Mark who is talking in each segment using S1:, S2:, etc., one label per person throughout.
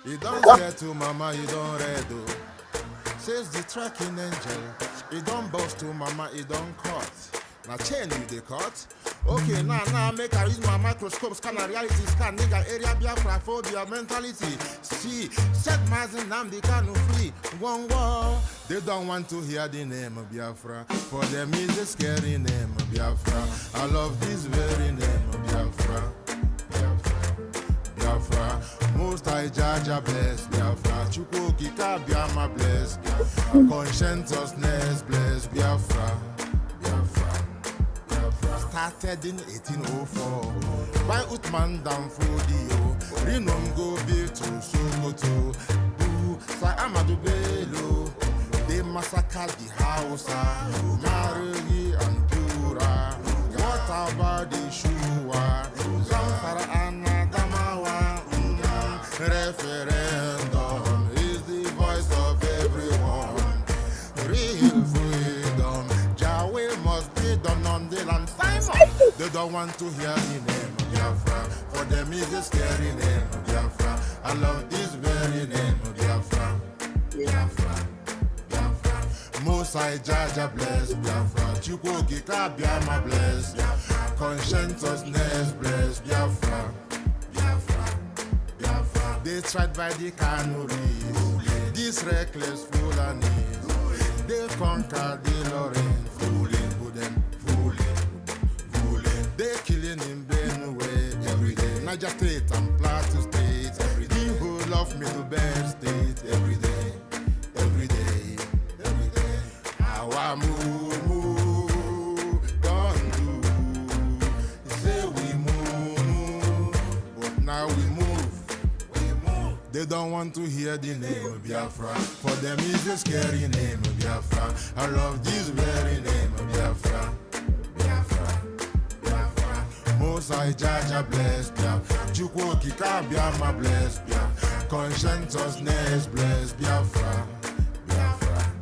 S1: You don't care to mama, you don't read though. Says the tracking angel. You don't boast to mama, you don't cut. Now chain you the cut. Okay, now make I use my microscope, scan a reality scan, nigga area Biafra phobia mentality. See, set my nnamdi kanu free. One war. They don't want to hear the name of Biafra. For them is a scary name of Biafra. I love this very name of Biafra. Biafra, most I judge a bless Biafra. Chukwu kika Biafra bless. Conscientiousness bless Biafra. Biafra. Started in 1804 by Utman Danfodio. Rinom go be to Sokoto. Sa Amadou Bello. They massacred the Hausa, Marigi and Pura. What about the Shua? Zamfara and Adamawa. Referendum is the voice of everyone. Real freedom. Jawe must be done on the land. They don't want to hear the name of Biafra. For them is a scary name of Biafra. I love this very name of Biafra. Biafra. Biafra. Most I judge a bless Biafra. Chukwu kika Biafra bless. Conscientiousness bless Biafra. Biafra. Biafra. They tried by the canories. These reckless Fulanis. They conquered the Lorraine. Fooling who them. They killing in Benue every day. Niger State and Plateau State every day. Who love me to bed state every day, every day, every day. Our move, don't do. Say we move, but now we move. They don't want to hear the name of Biafra. For them is a scary name of Biafra. I love this very name of Biafra. Biafra. Most I judge a bless Biafra. Chukwu kika Biafra bless Biafra. Conscientiousness bless Biafra. Biafra.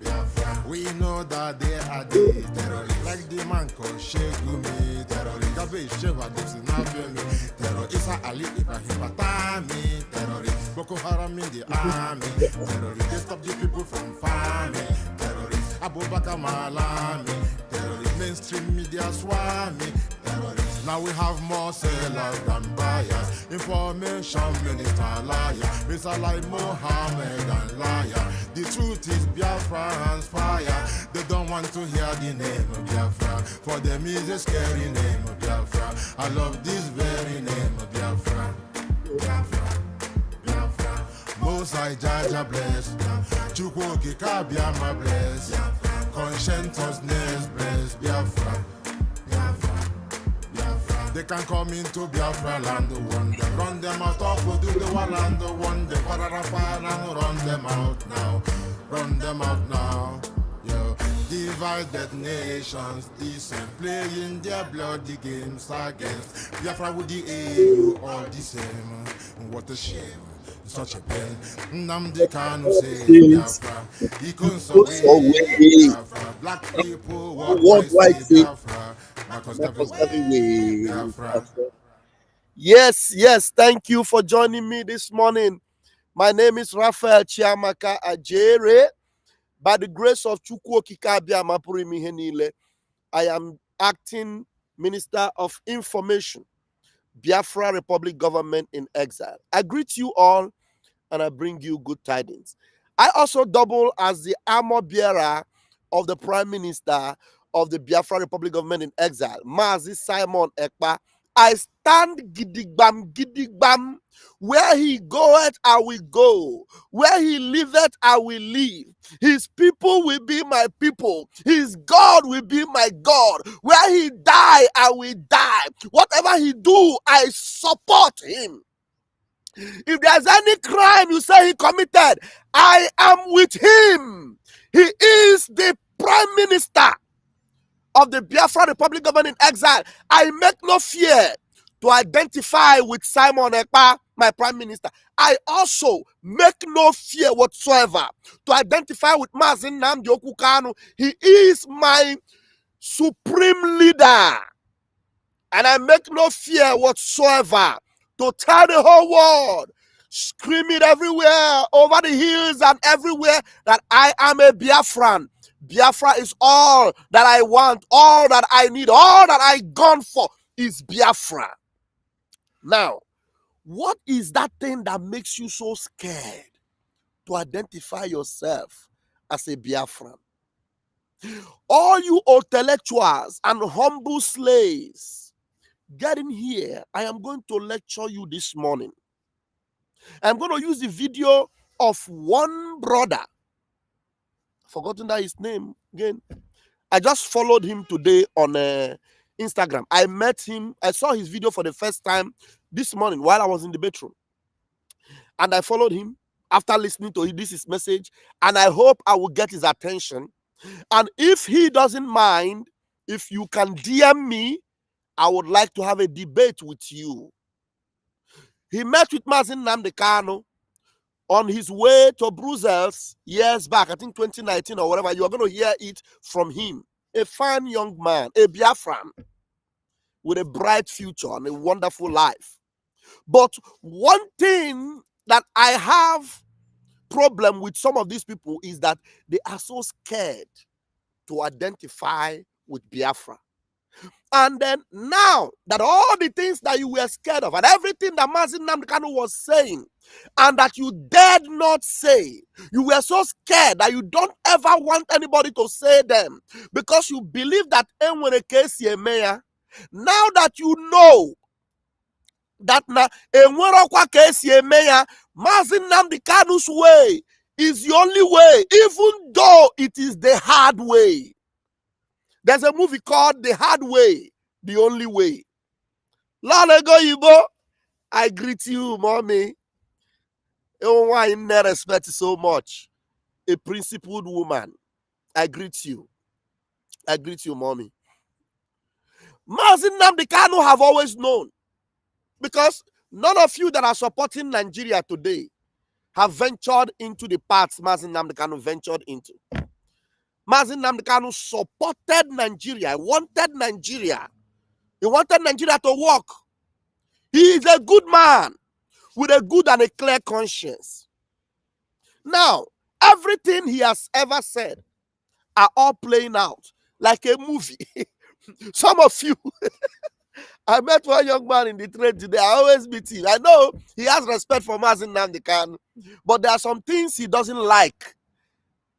S1: Biafra. We know that they are the terrorists. Like the man called Shegumi terrorist. Gabe Sheva Dixon Abemi terrorist. Isa Ali Ibrahim Batami terrorist. Boko Haram in the army terrorist. They stop the people from farming terrorist. Abubakar Malami terrorist. Mainstream media swami terrorist. Now we have more sellers than buyers. Information minister liar. Mr. like Mohammed and liar. The truth is Biafra's fire. They don't want to hear the name of Biafra. For them is a scary name of Biafra. I love this very name of Biafra. Biafra. Biafra. Most I judge a bless. Chukwu kika Biafra bless. Conscientiousness bless Biafra. Biafra. They can come into Biafra land, one them run them out of do the one land, one them parafan and run them out now, run them out now. Yo, divided nations, decent, playing their bloody games against Biafra with the AU, all the same. What a shame. Such a pain. Nnamdi Kanu say Biafra. He couldn't survey Biafra. Black people worldwide say Biafra. Because everywhere Biafra.
S2: Yes, thank you for joining me this morning. My name is Raphael Chiamaka Ajere. By the grace of Chukwu Okike Abiama Pụrụ Ime Ihe Niile, I am acting Minister of Information, Biafra Republic Government in Exile. I greet you all and I bring you good tidings. I also double as the armor bearer of the Prime Minister of the Biafra Republic Government in Exile, Mazi Simon Ekpa. I stand gidigbam. Where he goeth, I will go. Where he liveth, I will live. His people will be my people. His God will be my God. Where he die, I will die. Whatever he do, I support him. If there's any crime you say he committed, I am with him. He is the Prime Minister of the Biafra Republic Government in Exile. I make no fear to identify with Simon Ekpa, my Prime Minister. I also make no fear whatsoever to identify with nnamdi Kanu. He is my supreme leader. And I make no fear whatsoever to tell the whole world, screaming everywhere, over the hills and everywhere, that I am a Biafran. Biafra is all that I want, all that I need, all that I gone for is Biafra. Now, what is that thing that makes you so scared to identify yourself as a Biafran? All you Oteletuals and humble slaves, get in here. I am going to lecture you this morning. I'm going to use the video of one brother. Forgotten that his name again. I just followed him today on Instagram. I met him. I saw his video for the first time this morning while I was in the bedroom. And I followed him after listening to his message. And I hope I will get his attention. And if he doesn't mind, if you can DM me, I would like to have a debate with you. He met with nnamdi on his way to Brussels years back, I think 2019 or whatever. You are going to hear it from him. A fine young man, a Biafran with a bright future and a wonderful life. But one thing that I have problem with some of these people is that they are so scared to identify with Biafra. And then now that all the things that you were scared of and everything that nnamdi was saying and that you dared not say, you were so scared that you don't ever want anybody to say them because you believe that enwere kesi mayor. Now that you know that na enwere kwa kesi mayor, nnamdi's way is the only way, even though it is the hard way. There's a movie called The Hard Way, The Only Way. Lalego Igbo, I greet you, mommy. Oh, I never respect so much. A principled woman. I greet you. I greet you, mommy. nnamdi have always known. Because none of you that are supporting Nigeria today have ventured into the paths nnamdi ventured into. nnamdi supported Nigeria, wanted Nigeria. He wanted Nigeria to work. He is a good man with a good and a clear conscience. Now, everything he has ever said are all playing out like a movie. Some of you, I met one young man in the train today. I always meet him. I know he has respect for nnamdi, but there are some things he doesn't like.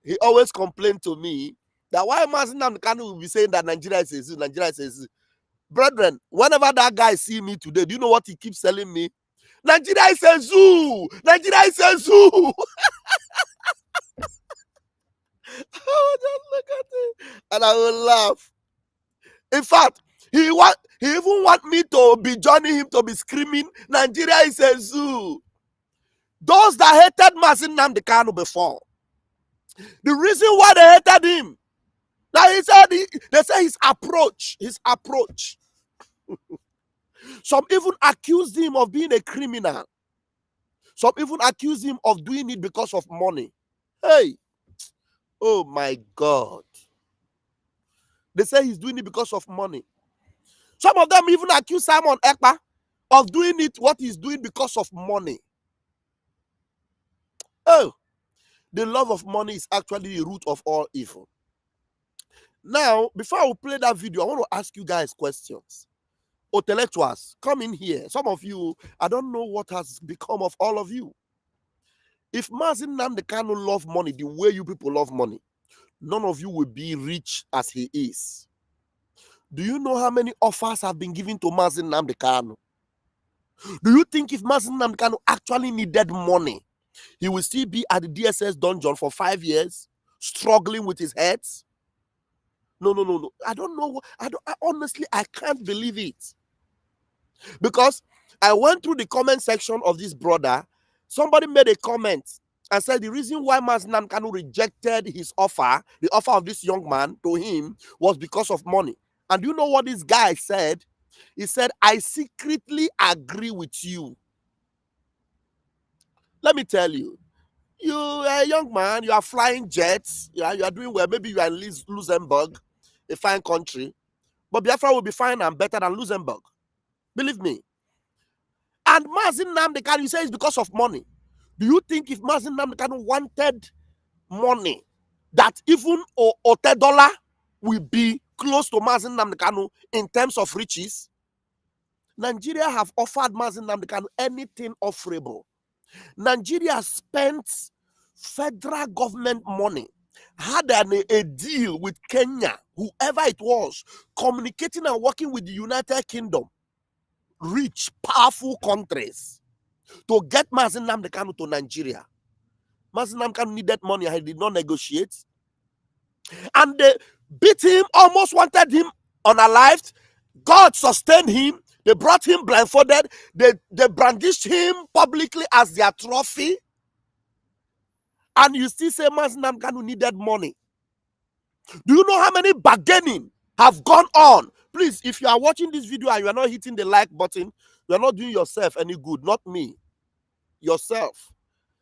S2: He always complained to me that why nnamdi will be saying that Nigeria is a zoo, Nigeria is a zoo. Brethren, whenever that guy see me today, do you know what he keeps telling me? Nigeria is a zoo! Nigeria is a zoo! I will just look at it and I will laugh. In fact, he even want me to be joining him to be screaming, Nigeria is a zoo. Those that hated nnamdi before, the reason why they hated him, now he said they say his approach. Some even accused him of being a criminal. Some even accused him of doing it because of money. Hey, oh my God. They say he's doing it because of money. Some of them even accuse Simon Ekpa of doing it, what he's doing because of money. Oh, the love of money is actually the root of all evil. Now, before I will play that video, I want to ask you guys questions. Oteletuals, come in here. Some of you, I don't know what has become of all of you. If nnamdi love money the way you people love money, none of you will be rich as he is. Do you know how many offers have been given to nnamdi? Do you think if nnamdi actually needed money, he will still be at the DSS dungeon for 5 years, struggling with his head? No. I don't know. Honestly, I can't believe it. Because I went through the comment section of this brother. Somebody made a comment and said the reason why nnamdi rejected his offer, the offer of this young man to him, was because of money. And you know what this guy said? He said, I secretly agree with you. Let me tell you, you are a young man, you are flying jets, you are doing well. Maybe you are in Luxembourg, a fine country, but Biafra will be fine and better than Luxembourg. Believe me. And Mazin Nnamdi Kanu, you say it's because of money. Do you think if Mazin Nnamdi Kanu wanted money, that even Otedola will be close to Mazin Nnamdi Kanu in terms of riches? Nigeria have offered Mazin Nnamdi Kanu anything offerable. Nigeria spent federal government money, had a deal with Kenya, whoever it was, communicating and working with the United Kingdom, rich, powerful countries, to get Mazin Nnamdi Kanu to Nigeria. Mazin Nnamdi Kanu needed money, he did not negotiate. And they beat him, almost wanted him unalived. God sustained him. They brought him blindfolded. They brandished him publicly as their trophy. And you still say Mazin Nnamdi Kanu needed money. Do you know how many bargaining have gone on? Please, if you are watching this video and you are not hitting the like button, you are not doing yourself any good, not me. Yourself.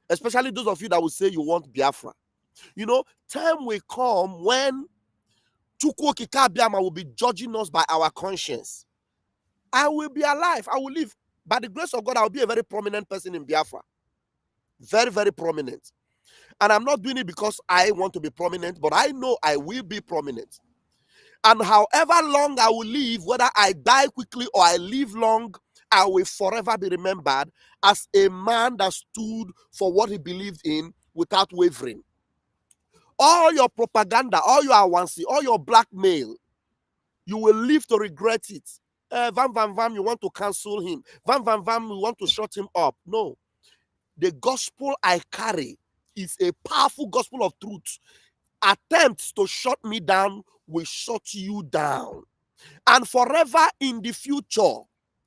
S2: Especially those of you that will say you want Biafra. You know, time will come when Chukwuoki Kabiama will be judging us by our conscience. I will be alive. I will live. By the grace of God, I will be a very prominent person in Biafra. Very, very prominent. And I'm not doing it because I want to be prominent, but I know I will be prominent. And however long I will live, whether I die quickly or I live long, I will forever be remembered as a man that stood for what he believed in without wavering. All your propaganda, all your awansi, all your blackmail, you will live to regret it. Vam, you want to cancel him. Vam, you want to shut him up. No. The gospel I carry is a powerful gospel of truth. Attempts to shut me down will shut you down. And forever in the future,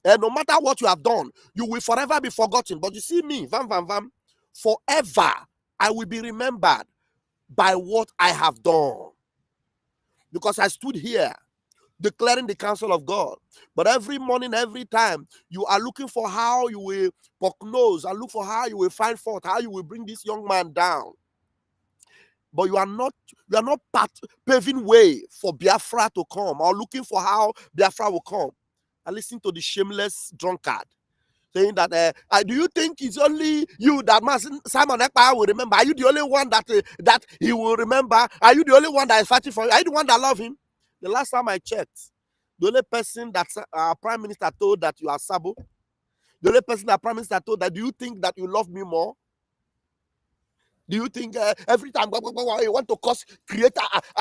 S2: no matter what you have done, you will forever be forgotten. But you see me, Vam, forever I will be remembered by what I have done. Because I stood here declaring the counsel of God. But every morning, every time, you are looking for how you will poke nose and look for how you will find fault, how you will bring this young man down. But you are not paving way for Biafra to come, or looking for how Biafra will come. I listen to the shameless drunkard saying that, do you think it's only you that Simon Ekpa will remember? Are you the only one that he will remember? Are you the only one that is fighting for you? Are you the one that love him? The last time I checked, the only person that our prime minister told that you are Sabo, the only person that prime minister told that, do you think that you love me more? Do you think every time you want to create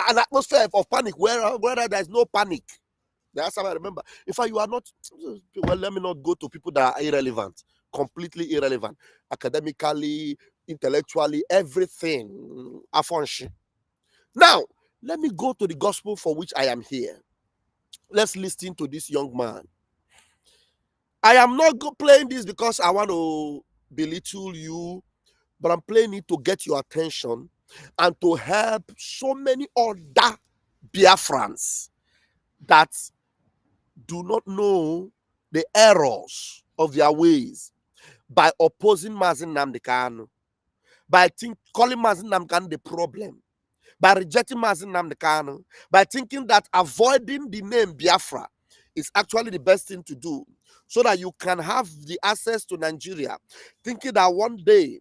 S2: an atmosphere of panic where there is no panic? That's how I remember. In fact, you are not, well, let me not go to people that are irrelevant, completely irrelevant, academically, intellectually, everything. Now, let me go to the gospel for which I am here. Let's listen to this young man. I am not playing this because I want to belittle you, but I'm playing it to get your attention and to help so many other Biafrans that do not know the errors of their ways by opposing Mazin Nnamdi Kanu, by calling Mazin Nnamdi Kanu the problem, by rejecting Mazin Nnamdi Kanu, by thinking that avoiding the name Biafra is actually the best thing to do so that you can have the access to Nigeria, thinking that one day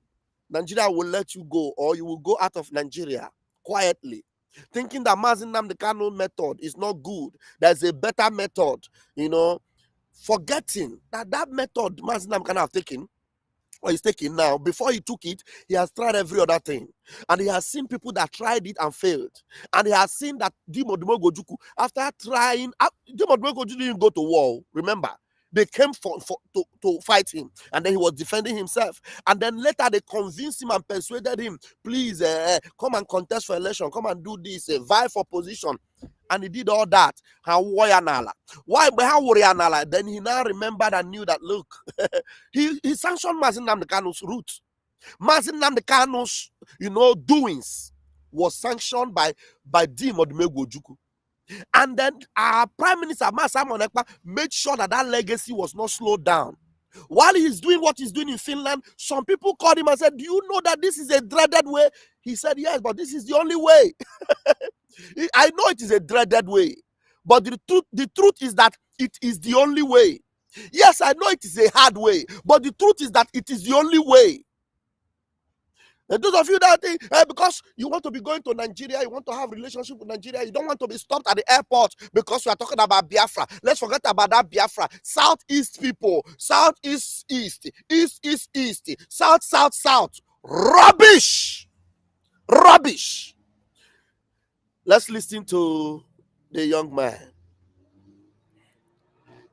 S2: Nigeria will let you go, or you will go out of Nigeria quietly, thinking that Mazin Nnamdi Kanu method is not good. There's a better method, forgetting that method Mazin Nnamdi Kanu have taken, or he's taking now, before he took it, he has tried every other thing. And he has seen people that tried it and failed. And he has seen that Dimo Gojuku, after trying, Dimo Gojuku didn't go to war, remember? They came to fight him, and then he was defending himself. And then later they convinced him and persuaded him, please come and contest for election, come and do this, vie for position. And he did all that. Why? Then he now remembered and knew that, look, he sanctioned Mazin Nnamdi Kanu's route. Mazin Nnamdi Kanu's, doings was sanctioned by Dimo Gojuku. And then our Prime Minister, Simon Ekpa, made sure that legacy was not slowed down. While he's doing what he's doing in Finland, some people called him and said, do you know that this is a dreaded way? He said, yes, but this is the only way. I know it is a dreaded way, but the truth is that it is the only way. Yes, I know it is a hard way, but the truth is that it is the only way. And those of you that think, because you want to be going to Nigeria, you want to have relationship with Nigeria, you don't want to be stopped at the airport because you are talking about Biafra. Let's forget about that Biafra. Southeast people, southeast east, east, south. Rubbish. Rubbish. Let's listen to the young man.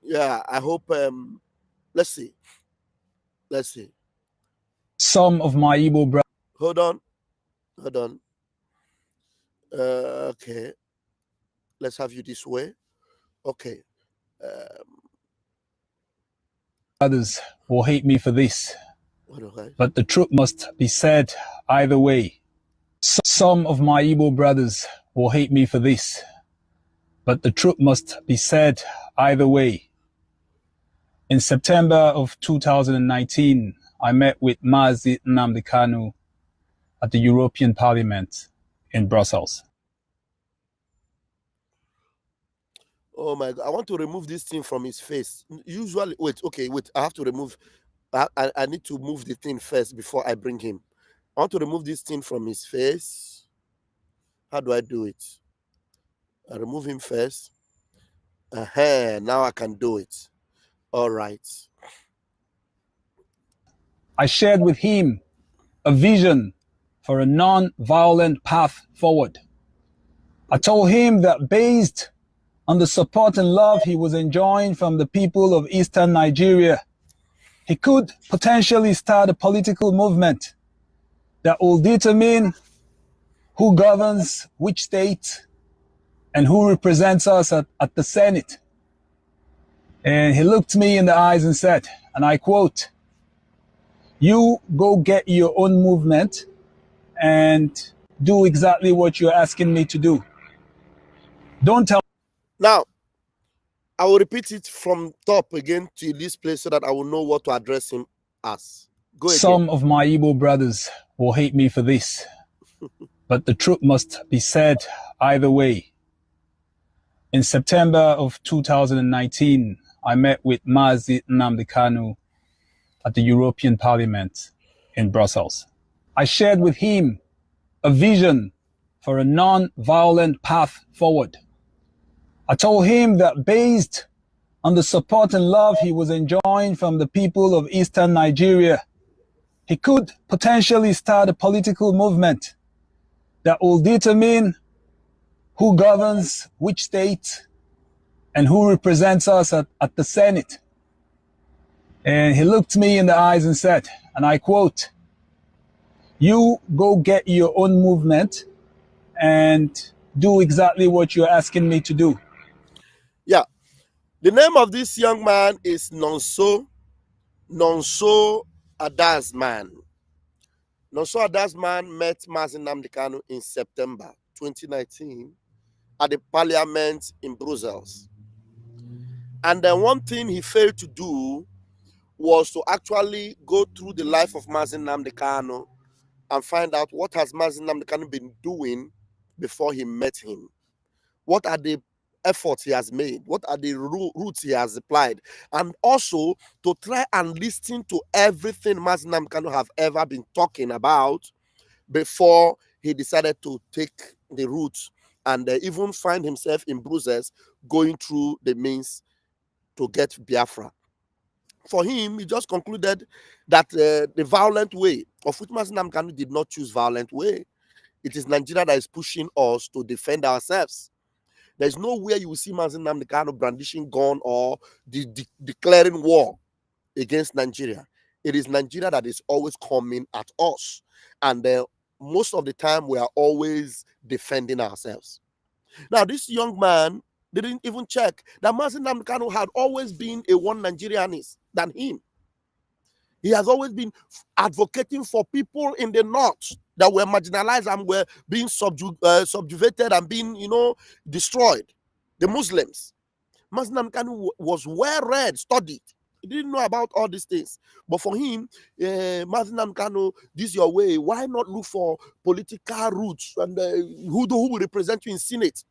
S2: Yeah, I hope let's see.
S3: Some of my Igbo brothers.
S2: Hold on. Okay. Let's have you this way. Okay.
S3: Others will hate me for this,
S2: Okay.
S3: but the truth must be said either way. Some of my Igbo brothers will hate me for this, but the truth must be said either way. In September of 2019, I met with nnamdi Kanu at the European Parliament in Brussels.
S2: Oh my God, I want to remove this thing from his face. Usually, wait, I have to remove, I need to move the thing first before I bring him. I want to remove this thing from his face. How do I do it? I remove him first. Now I can do it. All right.
S3: I shared with him a vision for a non-violent path forward. I told him that based on the support and love he was enjoying from the people of Eastern Nigeria, he could potentially start a political movement that will determine who governs which state and who represents us at the Senate. And he looked me in the eyes and said, and I quote, "You go get your own movement and do exactly what you're asking me to do. Don't tell."
S2: Now, I will repeat it from top again to this place so that I will know what to address him as. Go again.
S3: Some of my Igbo brothers will hate me for this, but the truth must be said either way. In September of 2019, I met with nnamdi Kanu at the European Parliament in Brussels. I shared with him a vision for a non-violent path forward. I told him that based on the support and love he was enjoying from the people of Eastern Nigeria, he could potentially start a political movement that will determine who governs which state and who represents us at the Senate. And he looked me in the eyes and said, and I quote, "You go get your own movement and do exactly what you're asking me to do."
S2: Yeah. The name of this young man is Nonso Adazman. Nonso Adazman met nnamdi Kanu in September 2019 at the parliament in Brussels. And then one thing he failed to do was to actually go through the life of nnamdi Kanu and find out what has nnamdi Kanu been doing before he met him. What are the efforts he has made? What are the routes he has applied? And also to try and listen to everything nnamdi Kanu have ever been talking about before he decided to take the route and even find himself in Brussels going through the means to get Biafra. For him, he just concluded that the violent way, of which nnamdi Kanu did not choose violent way, it is Nigeria that is pushing us to defend ourselves. There's nowhere you will see nnamdi Kanu brandishing gun or declaring war against Nigeria. It is Nigeria that is always coming at us. And most of the time, we are always defending ourselves. Now, this young man didn't even check that nnamdi Kanu had always been a one Nigerianist than him. He has always been advocating for people in the north that were marginalized and were being subjugated and being, destroyed. The Muslims. nnamdi Kanu was well read, studied. He didn't know about all these things. But for him, nnamdi Kanu, this is your way. Why not look for political roots and who will represent you in Senate?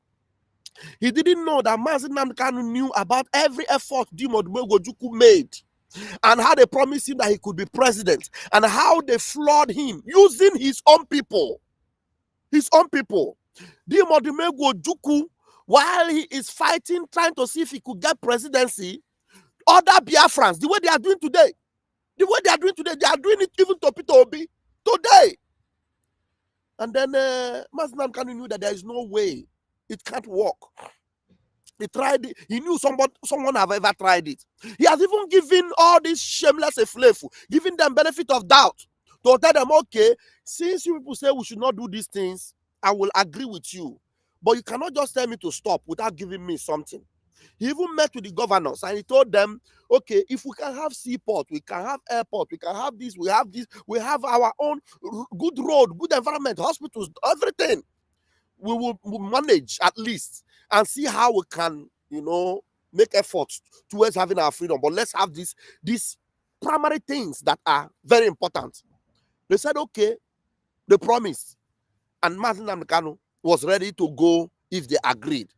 S2: He didn't know that Nnamdi Kanu knew about every effort Ojukwu made, and how they promised him that he could be president, and how they flawed him using his own people. His own people. Ojukwu, while he is fighting, trying to see if he could get presidency, other Biafrans, the way they are doing today, they are doing it even to Peter Obi today. And then Nnamdi Kanu knew that there is no way, it can't work. He tried it. He knew someone have ever tried it. He has even given all these shameless eflefu, giving them benefit of doubt to tell them, okay, since you people say we should not do these things, I will agree with you. But you cannot just tell me to stop without giving me something. He even met with the governors and he told them, okay, if we can have seaport, we can have airport, we can have this, we have our own good road, good environment, hospitals, everything. We will manage at least and see how we can, make efforts towards having our freedom. But let's have these primary things that are very important. They said, okay, they promised. And Nnamdi Kanu was ready to go if they agreed.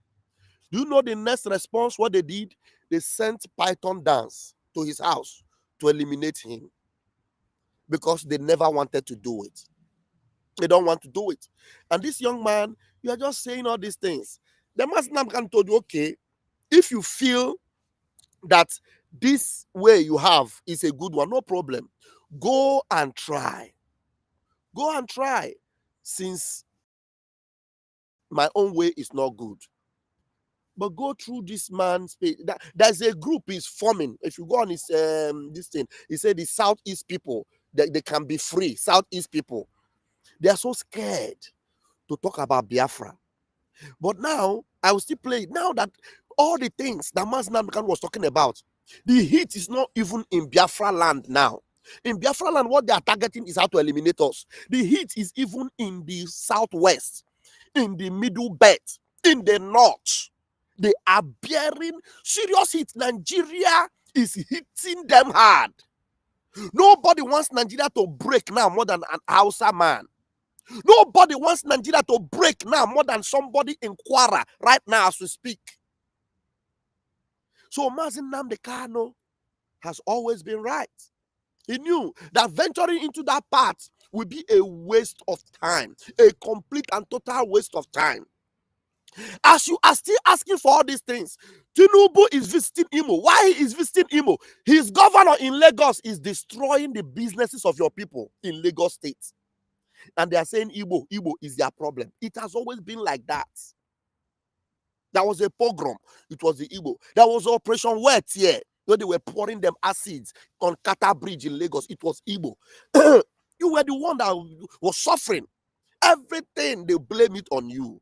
S2: Do you know the next response, what they did? They sent Python dance to his house to eliminate him because they never wanted to do it. They don't want to do it. And this young man, you are just saying all these things. The Nnamdi Kanu told you, okay, if you feel that this way you have is a good one, no problem. Go and try. Go and try, since my own way is not good. But go through this man's page. There's a group is forming. If you go on his this thing, he said the Southeast people, they can be free. Southeast people, they are so scared to talk about Biafra. But now I will still play it. Now that all the things that Nnamdi Kanu was talking about, the heat is not even in Biafra land now. In Biafra land, what they are targeting is how to eliminate us. The heat is even in the southwest, in the middle belt, in the north. They are bearing serious heat. Nigeria is hitting them hard. Nobody wants Nigeria to break now more than an Hausa man. Nobody wants Nigeria to break now more than somebody in Kwara right now as we speak. So Nnamdi Kanu has always been right. He knew that venturing into that path would be a waste of time, a complete and total waste of time. As you are still asking for all these things, Tinubu is visiting Imo. Why he is visiting Imo? His governor in Lagos is destroying the businesses of your people in Lagos State. And they are saying Igbo is their problem. It has always been like that. There was a pogrom. It was the Igbo. There was Operation Wet here, where they were pouring them acids on Kata Bridge in Lagos. It was Igbo. You were the one that was suffering. Everything, they blame it on you.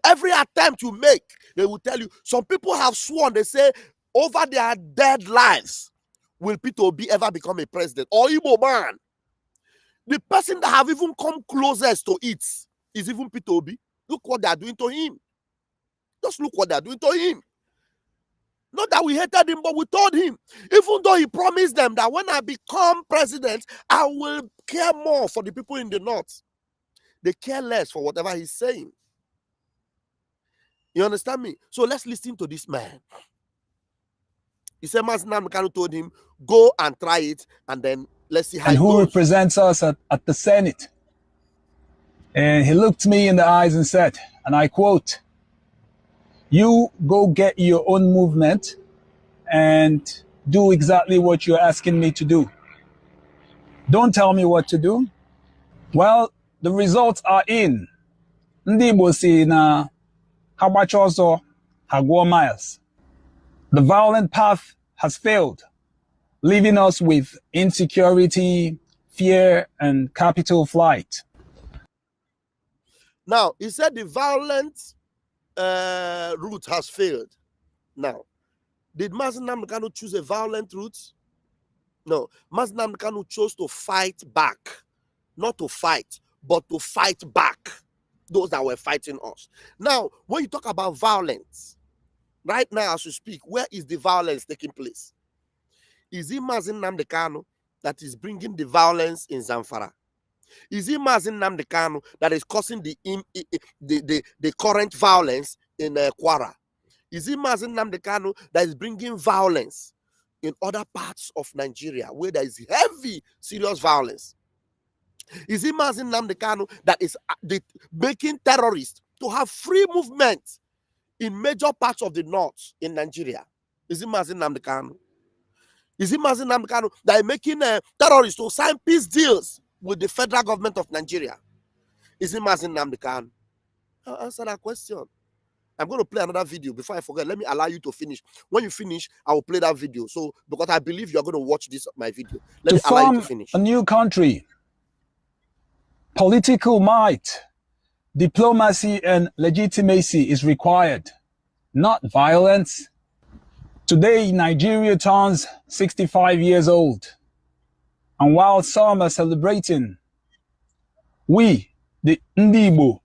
S2: Every attempt you make, they will tell you. Some people have sworn, they say, over their dead lives, will Peter Obi ever become a president? Or Igbo man. The person that have even come closest to it is even Peter Obi. Look what they are doing to him. Just look what they are doing to him. Not that we hated him, but we told him, even though he promised them that when I become president, I will care more for the people in the north. They care less for whatever he's saying. You understand me? So let's listen to this man. He said, Nnamdi Kanu told him, go and try it, and then let's see how
S3: and
S2: it
S3: who
S2: goes.
S3: represents us at the Senate. And he looked me in the eyes and said, and I quote, "You go get your own movement and do exactly what you're asking me to do. Don't tell me what to do." Well, the results are in. Ndị Igbo si na ha gbacha ọsọ, ha gụọ miles. The violent path has failed, leaving us with insecurity, fear, and capital flight.
S2: Now, he said the violent route has failed. Now, did Nnamdi Kanu choose a violent route? No. Nnamdi Kanu chose to fight back. Not to fight, but to fight back those that were fighting us. Now, when you talk about violence, right now as we speak, where is the violence taking place? Is it Nnamdi Kanu that is bringing the violence in Zamfara? Is it Nnamdi Kanu that is causing the current violence in Kwara? Is it Mazi Nnamdi Kanu that is bringing violence in other parts of Nigeria where there is heavy, serious violence? Is it Mazi Nnamdi Kanu that is making terrorists to have free movement in major parts of the north in Nigeria? Is it Mazi Nnamdi Kanu? Is it Mazi Nnamdi Kanu that is making terrorists to sign peace deals with the federal government of Nigeria? Is it Mazi Nnamdi Kanu? I'll answer that question. I'm going to play another video before I forget. Let me allow you to finish. When you finish, I will play that video. So, because I believe you're going to watch my video. Let me allow you to finish.
S3: A new country, political might, diplomacy, and legitimacy is required, not violence. Today, Nigeria turns 65 years old. And while some are celebrating, we, the Igbo,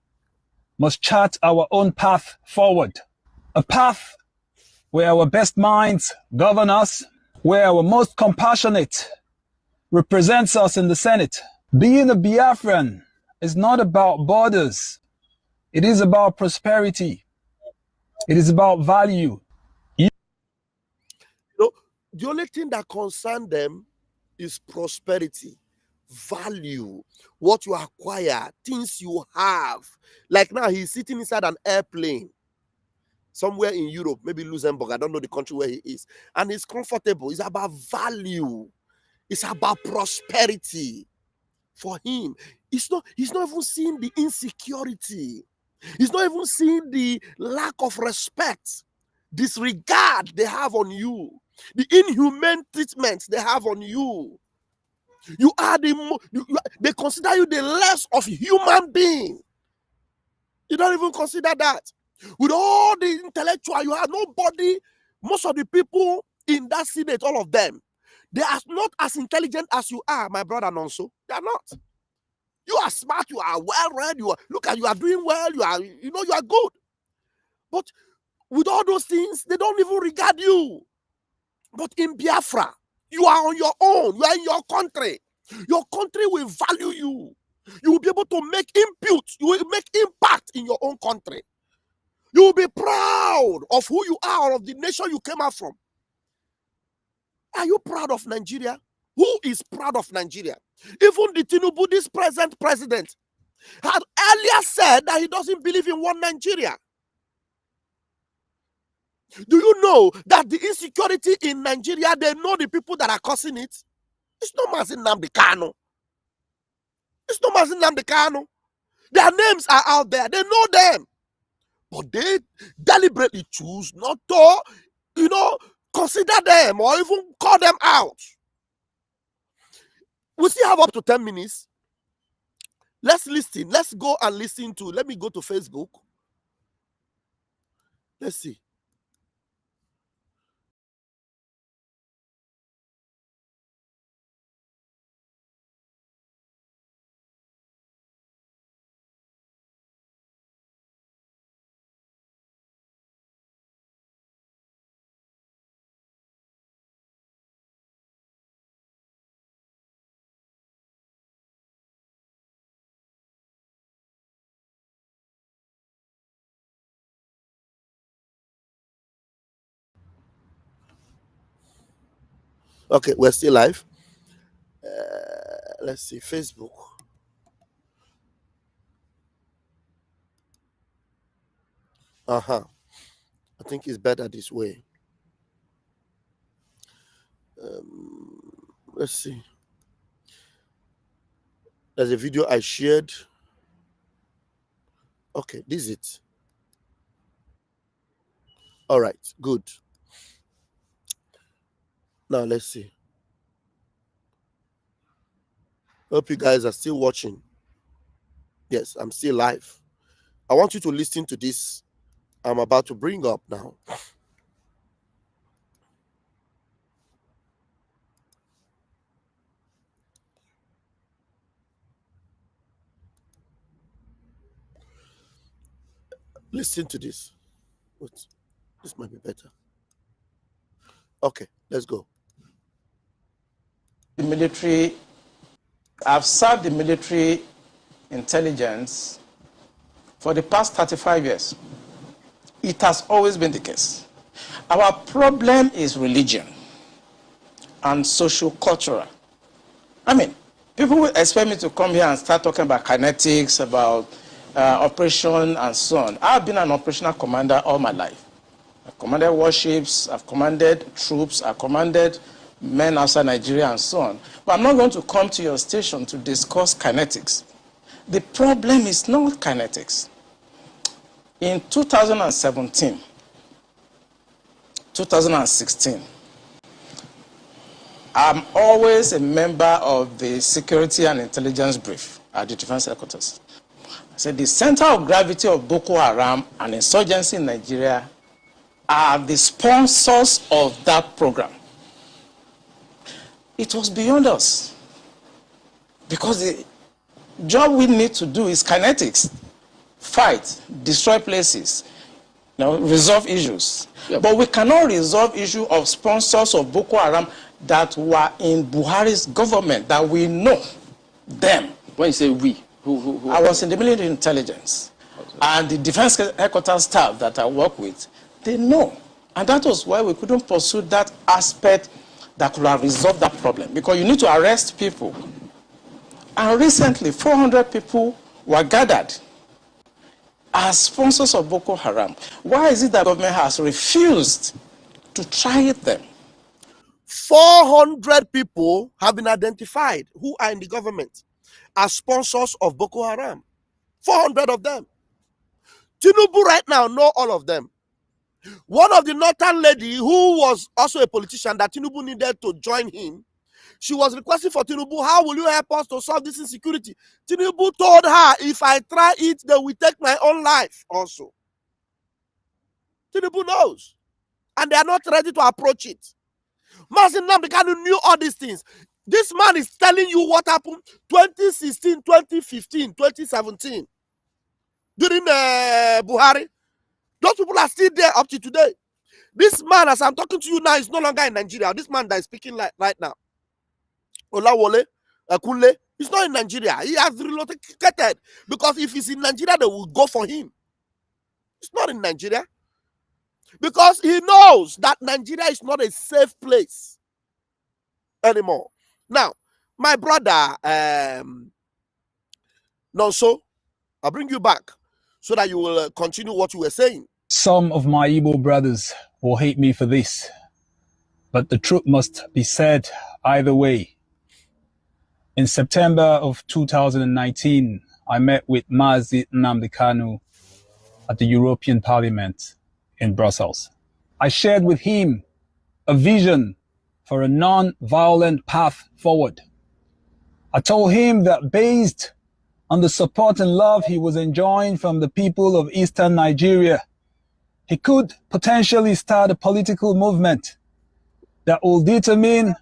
S3: must chart our own path forward. A path where our best minds govern us, where our most compassionate represents us in the Senate. Being a Biafran is not about borders. It is about prosperity. It is about value.
S2: The only thing that concerns them is prosperity, value, what you acquire, things you have. Like now, he's sitting inside an airplane somewhere in Europe, maybe Luxembourg. I don't know the country where he is. And he's comfortable. It's about value. It's about prosperity. For him, he's not even seeing the insecurity. He's not even seeing the lack of respect, disregard they have on you, the inhumane treatment they have on you. You are they consider you the less of human being. You don't even consider that. With all the intellectual you have, nobody, most of the people in that Senate, all of them, they are not as intelligent as you are, my brother Nonso. They are not. You are smart, you are well read, you are doing well, you are good. But with all those things, they don't even regard you. But in Biafra, you are on your own, you are in your country. Your country will value you. You will be able to make input, you will make impact in your own country. You will be proud of who you are, or of the nation you came out from. Are you proud of Nigeria? Who is proud of Nigeria? Even the Tinubu, this present president, had earlier said that he doesn't believe in one Nigeria. Do you know that the insecurity in Nigeria, they know the people that are causing it? It's not Mazi Nnamdi Kanu. It's not Mazi Nnamdi Kanu. Their names are out there. They know them. But they deliberately choose not to, consider them or even call them out. We still have up to 10 minutes. Let's listen. Let's go and listen to. Let me go to Facebook. Let's see. Okay, we're still live. Let's see, Facebook. I think it's better this way. Let's see. There's a video I shared. Okay, this is it. All right, good. Now let's see. Hope you guys are still watching. Yes, I'm still live. I want you to listen to this I'm about to bring up now. Listen to this. Wait, this might be better. Okay, let's go.
S4: The military, I've served the military intelligence for the past 35 years. It has always been the case. Our problem is religion and social-cultural. I mean, people will expect me to come here and start talking about kinetics, about operation and so on. I've been an operational commander all my life. I've commanded warships, I've commanded troops, I've commanded men outside Nigeria and so on. But I'm not going to come to your station to discuss kinetics. The problem is not kinetics. In 2017, 2016, I'm always a member of the Security and Intelligence Brief at the Defense Headquarters. I said the center of gravity of Boko Haram and insurgency in Nigeria are the sponsors of that program. It was beyond us. Because the job we need to do is kinetics. Fight, destroy places, resolve issues. Yep. But we cannot resolve issue of sponsors of Boko Haram that were in Buhari's government, that we know them.
S5: When you say we, who
S4: I was in the military intelligence. Okay. And the defense headquarters staff that I work with, they know. And that was why we couldn't pursue that aspect that could have resolved that problem. Because you need to arrest people. And recently, 400 people were gathered as sponsors of Boko Haram. Why is it that the government has refused to try them?
S2: 400 people have been identified who are in the government as sponsors of Boko Haram. 400 of them. Tinubu right now know all of them. One of the northern lady who was also a politician that Tinubu needed to join him, she was requesting for Tinubu, how will you help us to solve this insecurity? Tinubu told her, if I try it, they will take my own life also. Tinubu knows. And they are not ready to approach it. Nnamdi Kanu knew all these things. This man is telling you what happened 2016, 2015, 2017. During Buhari. Those people are still there up to today. This man, as I'm talking to you now, is no longer in Nigeria. This man that is speaking right now, Olawole Kunle, he's not in Nigeria. He has relocated. Because if he's in Nigeria, they will go for him. He's not in Nigeria. Because he knows that Nigeria is not a safe place anymore. Now, my brother, Nonso, I'll bring you back so that you will continue what you were saying.
S3: Some of my Igbo brothers will hate me for this, but the truth must be said either way. In September of 2019, I met with nnamdi at the European Parliament in Brussels. I shared with him a vision for a non-violent path forward. I told him that based on the support and love he was enjoying from the people of Eastern Nigeria, he could potentially start a political movement that will determine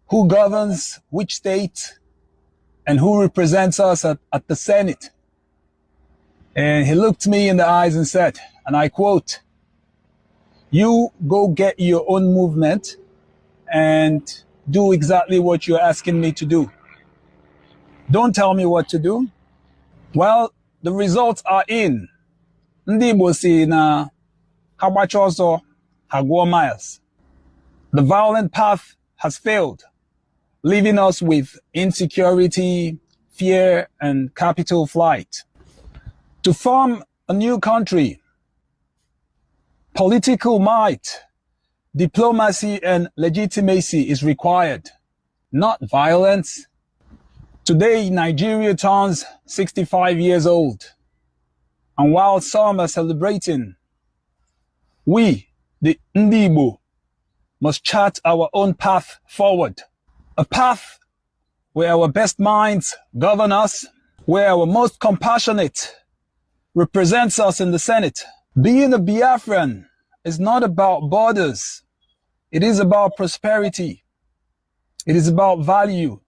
S3: who governs which state and who represents us at the Senate. And he looked me in the eyes and said, and I quote, "You go get your own movement and do exactly what you're asking me to do. Don't tell me what to do." Well, the results are in. Ndị Igbo si na ha gbacha ọsọ ha gụọ miles. The violent path has failed, leaving us with insecurity, fear, and capital flight. To form a new country, political might, diplomacy, and legitimacy is required, not violence. Today, Nigeria turns 65 years old. And while some are celebrating, we, the Igbo, must chart our own path forward. A path where our best minds govern us, where our most compassionate represents us in the Senate. Being a Biafran is not about borders. It is about prosperity. It is about value.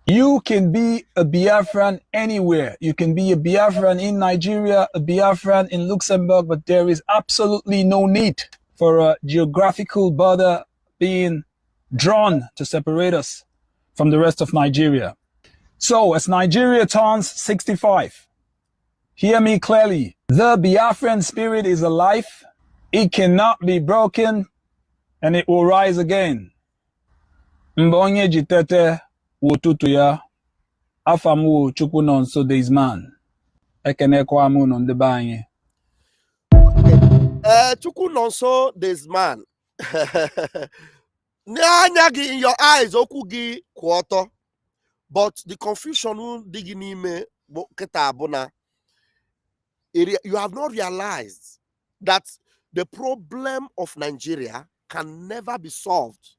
S3: You can be a Biafran anywhere. You can be a Biafran in Nigeria, a Biafran in Luxembourg, but there is absolutely no need for a geographical border being drawn to separate us from the rest of Nigeria. So as Nigeria turns 65, Hear me clearly. The Biafran spirit is alive. It cannot be broken, and it will rise again. Mbonye jitete wotutu ya afamu chukwu nọ nso Daysman. Ekenekwa mụ nọ ndị be anyị.
S2: Chukwu nọ nso Daysman. Nyagi in your eyes, okwu gị kwụ ọtọ. But the confusion digging n'ime keta abuna, you have not realized that the problem of Nigeria can never be solved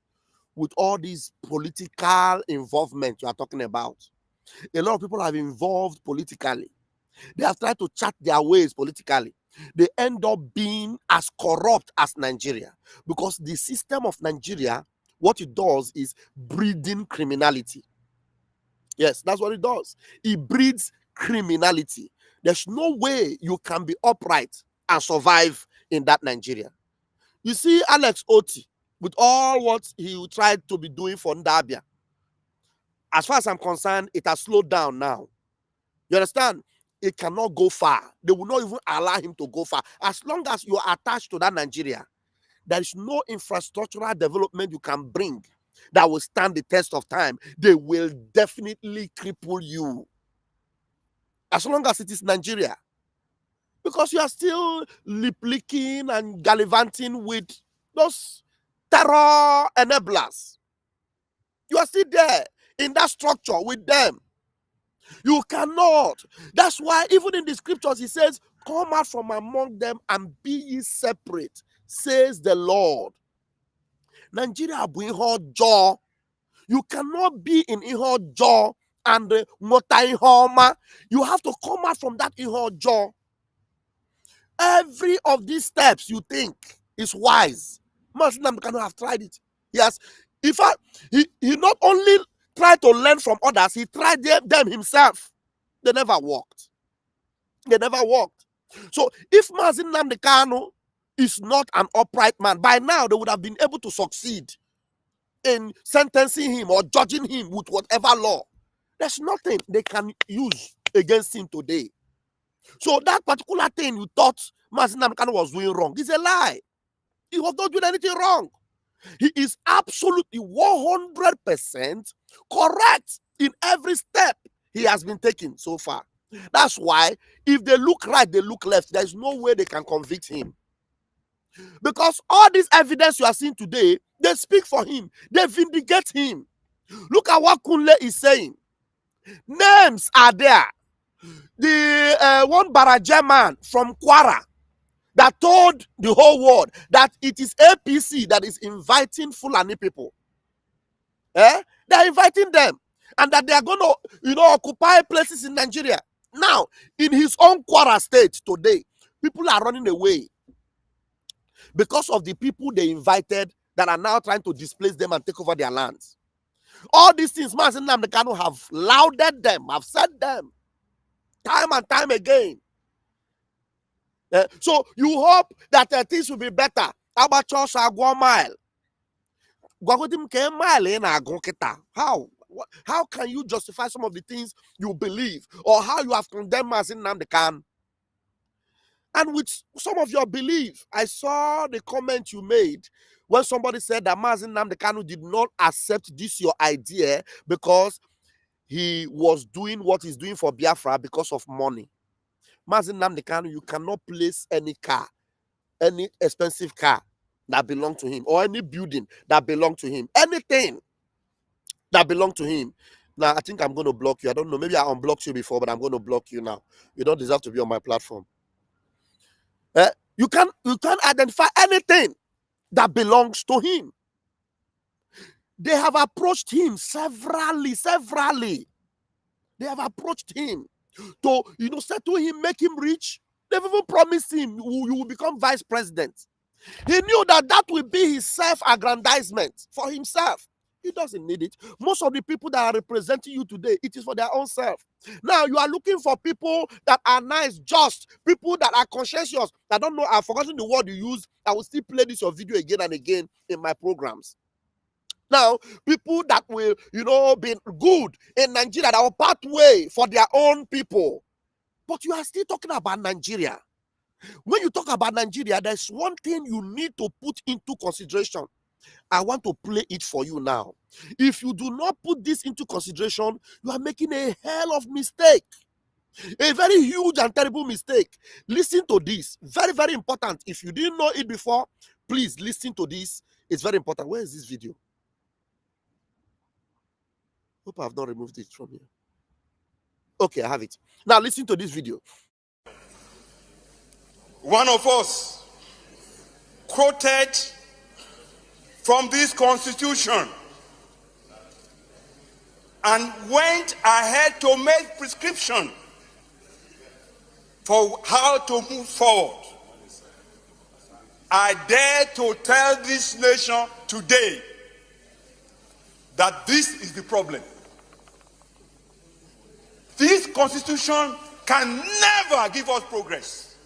S2: with all this political involvement you are talking about. A lot of people have involved politically. They have tried to chart their ways politically. They end up being as corrupt as Nigeria, because the system of Nigeria, what it does is breeding criminality. Yes, that's what it does. It breeds criminality. There's no way you can be upright and survive in that Nigeria. You see, Alex Oti, with all what he tried to be doing for Ndabia, as far as I'm concerned, it has slowed down now. You understand? It cannot go far. They will not even allow him to go far. As long as you are attached to that Nigeria, there is no infrastructural development you can bring that will stand the test of time. They will definitely cripple you. As long as it is Nigeria. Because you are still lip-licking and gallivanting with those terror enablers. You are still there in that structure with them. You cannot. That's why even in the scriptures he says, come out from among them and be ye separate, says the Lord. Nigeria bu ihe jaw. You cannot be in ihe jaw and mota ihe ọma. You have to come out from that ihe jaw. Every of these steps you think is wise. Most of them cannot have tried it. Yes. In fact, he not only tried to learn from others, he tried them himself. They never worked. They never worked. So if nnamdi Kanu is not an upright man, by now they would have been able to succeed in sentencing him or judging him with whatever law. There's nothing they can use against him today. So that particular thing you thought nnamdi Kanu was doing wrong is a lie. He was not doing anything wrong. He is absolutely 100% correct in every step he has been taking so far. That's why if they look right, they look left, there's no way they can convict him. Because all this evidence you are seeing today, they speak for him. They vindicate him. Look at what Kunle is saying. Names are there. The one Baraje man from Kwara that told the whole world that it is APC that is inviting Fulani people. They're inviting them. And that they are going to, occupy places in Nigeria. Now, in his own Kwara state today, people are running away because of the people they invited that are now trying to displace them and take over their lands. All these things, nnamdi Kanu have lauded them, have said them time and time again. So you hope that things will be better. How about Church Agwa Mile? How can you justify some of the things you believe, or how you have condemned nnamdi Kanu? And with some of your belief, I saw the comment you made when somebody said that nnamdi Kanu did not accept this your idea because he was doing what he's doing for Biafra because of money. nnamdi Kanu, you cannot place any car, any expensive car that belongs to him, or any building that belongs to him, anything that belongs to him. Now, I think I'm going to block you. I don't know. Maybe I unblocked you before, but I'm going to block you now. You don't deserve to be on my platform. You can't identify anything that belongs to him. They have approached him severally. They have approached him to, settle him, make him rich. They've even promised him you will become vice president. He knew that will be his self-aggrandizement for himself. He doesn't need it. Most of the people that are representing you today, it is for their own self. Now, you are looking for people that are nice, just, people that are conscientious. I don't know, I've forgotten the word you use. I will still play this your video again and again in my programs. Now, people that will, be good in Nigeria, that will part way for their own people. But you are still talking about Nigeria. When you talk about Nigeria, there's one thing you need to put into consideration. I want to play it for you now. If you do not put this into consideration, you are making a hell of mistake. A very huge and terrible mistake. Listen to this. Very, very important. If you didn't know it before, please listen to this. It's very important. Where is this video? Hope I have not removed it from here. Okay, I have it. Now listen to this video.
S6: One of us quoted from this constitution and went ahead to make prescription for how to move forward. I dare to tell this nation today that this is the problem. This constitution can never give us progress.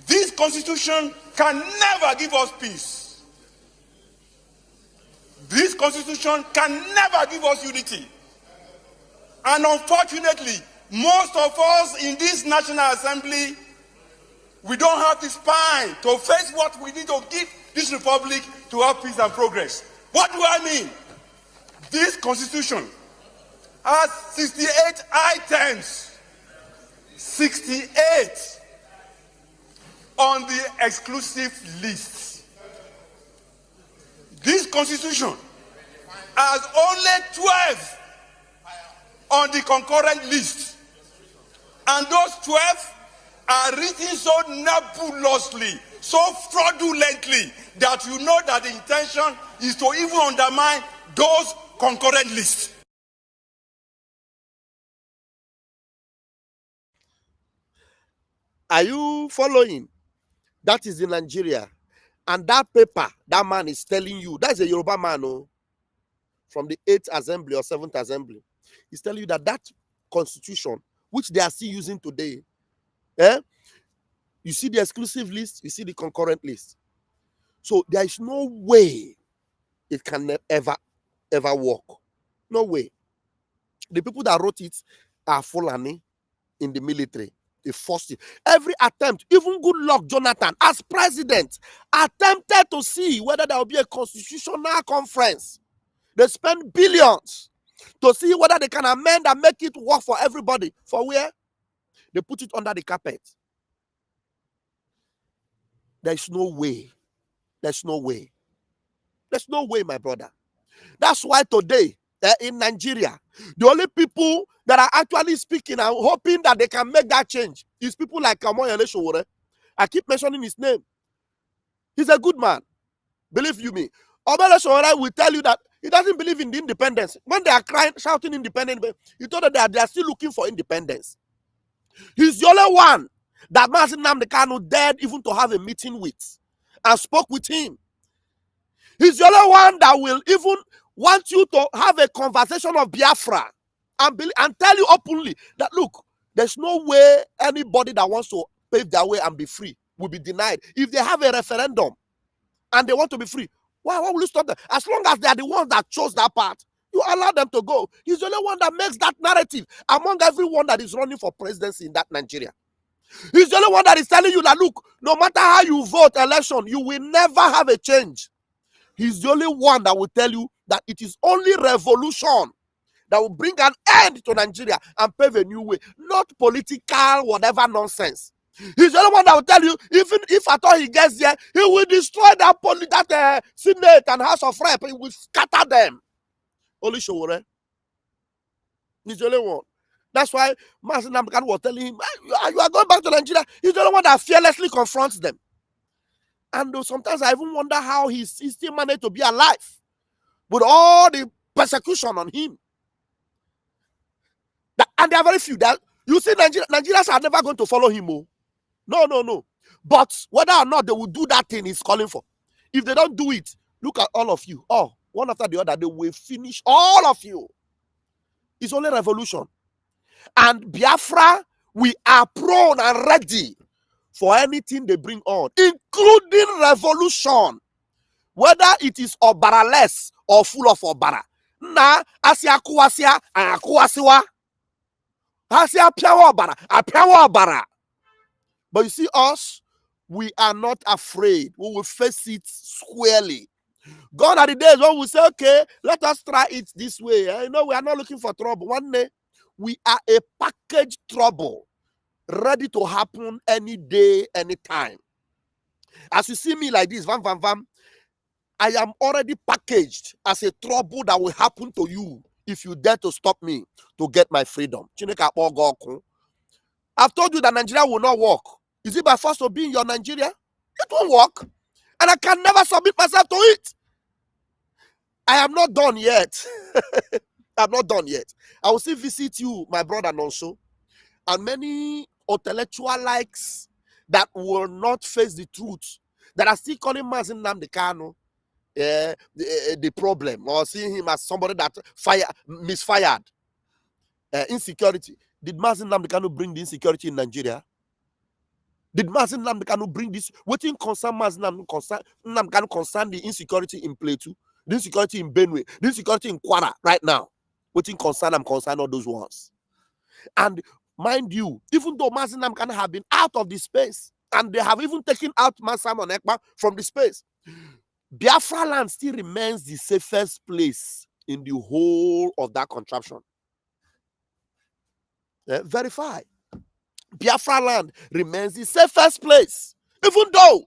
S6: This constitution can never give us peace. This constitution can never give us unity. And unfortunately, most of us in this National Assembly, we don't have the spine to face what we need to give this republic to have peace and progress. What do I mean? This constitution has 68 items. 68 on the exclusive list. This constitution has only 12 on the concurrent list. And those 12 are written so nebulously, so fraudulently, that you know that the intention is to even undermine those concurrent lists.
S2: Are you following? That is in Nigeria. And that paper, that man is telling you, that's a Yoruba man, oh, from the 8th Assembly or 7th Assembly. He's telling you that that constitution, which they are still using today, you see the exclusive list, you see the concurrent list. So there is no way it can ever work. No way. The people that wrote it are Fulani in the military. They forced it. Every attempt, even good luck Jonathan, as president, attempted to see whether there will be a constitutional conference. They spend billions to see whether they can amend and make it work for everybody. For where? They put it under the carpet. There's no way. There's no way. There's no way, my brother. That's why today, in Nigeria, the only people that are actually speaking and hoping that they can make that change is people like Kamoyele Sowore. I keep mentioning his name. He's a good man. Believe you me. Omele Sowore will tell you that he doesn't believe in the independence. When they are crying, shouting independence, he told them that they are still looking for independence. He's the only one that nnamdi kanu dared even to have a meeting with and spoke with him. He's the only one that will even want you to have a conversation of Biafra and tell you openly that, look, there's no way anybody that wants to pave their way and be free will be denied. If they have a referendum and they want to be free, why will you stop them? As long as they are the ones that chose that part, you allow them to go. He's the only one that makes that narrative among everyone that is running for presidency in that Nigeria. He's the only one that is telling you that, look, no matter how you vote election, you will never have a change. He's the only one that will tell you that it is only revolution that will bring an end to Nigeria and pave a new way, not political whatever nonsense. He's the only one that will tell you, even if at all he gets there, he will destroy that Senate and House of Rep. He will scatter them. Only Sowore. He's the only one. That's why Master Nnamdi was telling him, you are going back to Nigeria. He's the only one that fearlessly confronts them. And sometimes I even wonder how he still managed to be alive with all the persecution on him. And there are very few. You see, Nigerians are never going to follow him. Oh. No. But whether or not they will do that thing he's calling for, if they don't do it, look at all of you. Oh, one after the other, they will finish all of you. It's only revolution. And Biafra, we are prone and ready for anything they bring on, including revolution, whether it is obara-less or full of obara. Na asia kuwasia and akuwasiwa. I say apiawa bara. But you see us, we are not afraid. We will face it squarely. Gone are the days when we say, okay, let us try it this way. You know, we are not looking for trouble. One day, we are a packaged trouble, ready to happen any day, anytime. As you see me like this, I am already packaged as a trouble that will happen to you if you dare to stop me to get my freedom. I've told you that Nigeria will not work. Is it by force of being your Nigeria? It won't work. And I can never submit myself to it. I am not done yet. I'm not done yet. I will still visit you, my brother Nonso, and many intellectual likes that will not face the truth, that are still calling Mazin Nnamdi Kanu the problem, or seeing him as somebody that misfired. Insecurity. Did Mazin Nnamdi Kanu bring the insecurity in Nigeria? Did Mazin Nnamdi Kanu bring this? What in concern Mazin Nnamdi Kanu concern the insecurity in Plateau, the insecurity in Benue, the insecurity in Kwara right now? What in concern all those ones? And mind you, even though Mazin Nnamdi Kanu have been out of the space, and they have even taken out Simon Ekpa from the space, Biafra land still remains the safest place in the whole of that contraption. Verify. Biafra land remains the safest place. Even though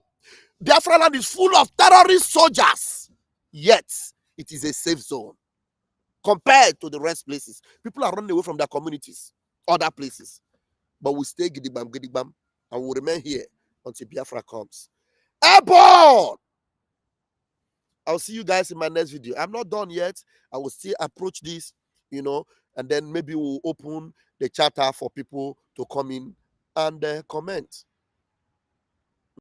S2: Biafra land is full of terrorist soldiers, yet it is a safe zone compared to the rest places. People are running away from their communities, other places. But we stay gidigam, and we'll remain here until Biafra comes. Airborne! I'll see you guys in my next video. I'm not done yet. I will still approach this, and then maybe we'll open the chatter for people to come in and comment.